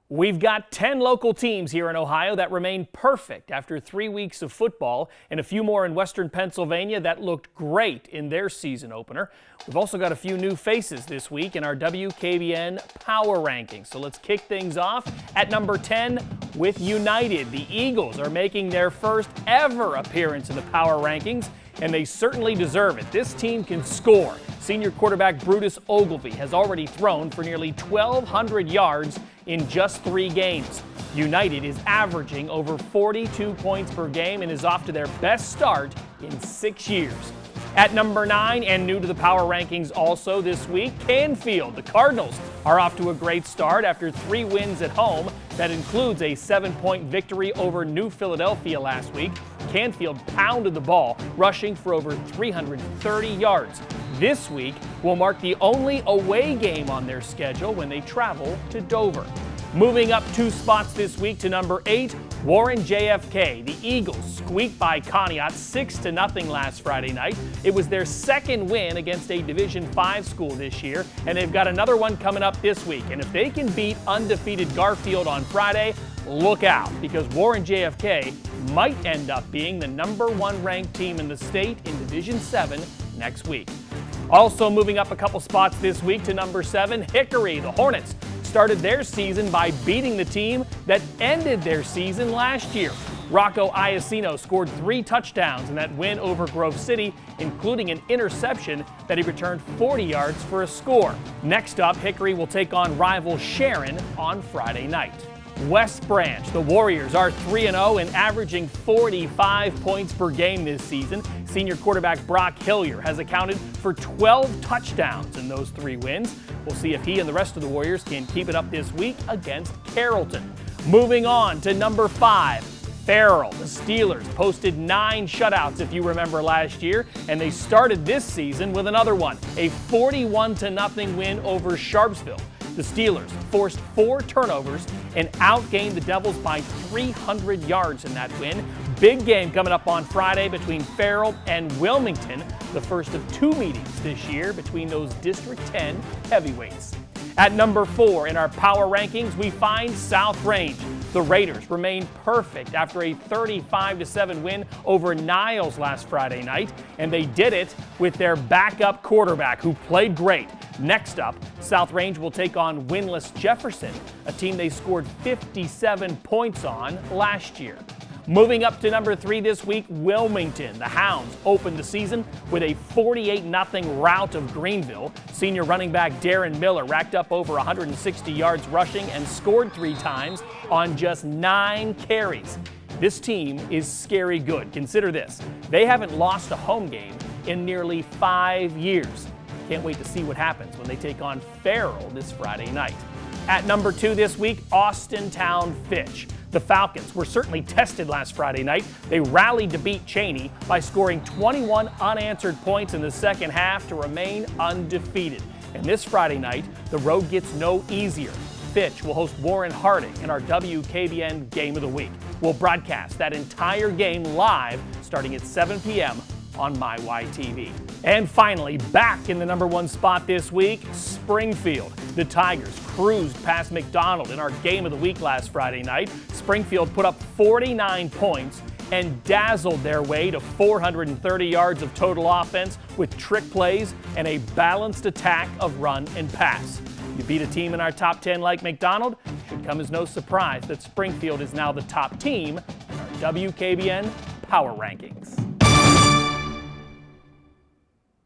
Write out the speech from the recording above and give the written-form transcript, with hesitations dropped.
We've got 10 local teams here in Ohio that remain perfect after 3 weeks of football, and a few more in western Pennsylvania that looked great in their season opener. We've also got a few new faces this week in our WKBN Power Rankings. So let's kick things off at number 10 with United. The Eagles are making their first ever appearance in the Power Rankings, and they certainly deserve it. This team can score. Senior quarterback Brutus Ogilvie has already thrown for nearly 1,200 yards in just 3 games. United is averaging over 42 points per game and is off to their best start in 6 years. At number 9 and new to the Power Rankings also this week, Canfield. The Cardinals are off to a great start after 3 wins at home. That includes a 7-point victory over New Philadelphia last week. Canfield pounded the ball, rushing for over 330 yards. This week will mark the only away game on their schedule when they travel to Dover. Moving up 2 spots this week to number 8, Warren JFK. The Eagles squeaked by Conneaut 6-0 last Friday night. It was their second win against a Division V school this year, and they've got another one coming up this week. And if they can beat undefeated Garfield on Friday, look out, because Warren JFK might end up being the number 1 ranked team in the state in Division VII next week. Also moving up a couple spots this week to number 7, Hickory. The Hornets started their season by beating the team that ended their season last year. Rocco Iacino scored 3 touchdowns in that win over Grove City, including an interception that he returned 40 yards for a score. Next up, Hickory will take on rival Sharon on Friday night. West Branch. The Warriors are 3-0 and averaging 45 points per game this season. Senior quarterback Brock Hillier has accounted for 12 touchdowns in those 3 wins. We'll see if he and the rest of the Warriors can keep it up this week against Carrollton. Moving on to number 5, Farrell. The Steelers posted 9 shutouts, if you remember, last year, and they started this season with another one, a 41-0 win over Sharpsville. The Steelers forced 4 turnovers and outgained the Devils by 300 yards in that win. Big game coming up on Friday between Farrell and Wilmington, the first of 2 meetings this year between those District 10 heavyweights. At number 4 in our Power Rankings, we find South Range. The Raiders remained perfect after a 35-7 win over Niles last Friday night, and they did it with their backup quarterback who played great. Next up, South Range will take on winless Jefferson, a team they scored 57 points on last year. Moving up to number 3 this week, Wilmington. The Hounds opened the season with a 48-0 rout of Greenville. Senior running back Darren Miller racked up over 160 yards rushing and scored 3 times on just 9 carries. This team is scary good. Consider this. They haven't lost a home game in nearly 5 years. Can't wait to see what happens when they take on Farrell this Friday night. At number 2 this week, Austintown Fitch. The Falcons were certainly tested last Friday night. They rallied to beat Cheney by scoring 21 unanswered points in the second half to remain undefeated. And this Friday night, the road gets no easier. Fitch will host Warren Harding in our WKBN Game of the Week. We'll broadcast that entire game live starting at 7 p.m. on MyYTV. And finally, back in the number 1 spot this week, Springfield. The Tigers cruised past McDonald in our Game of the Week last Friday night. Springfield put up 49 points and dazzled their way to 430 yards of total offense with trick plays and a balanced attack of run and pass. You beat a team in our top 10 like McDonald, it should come as no surprise that Springfield is now the top team in our WKBN Power Rankings.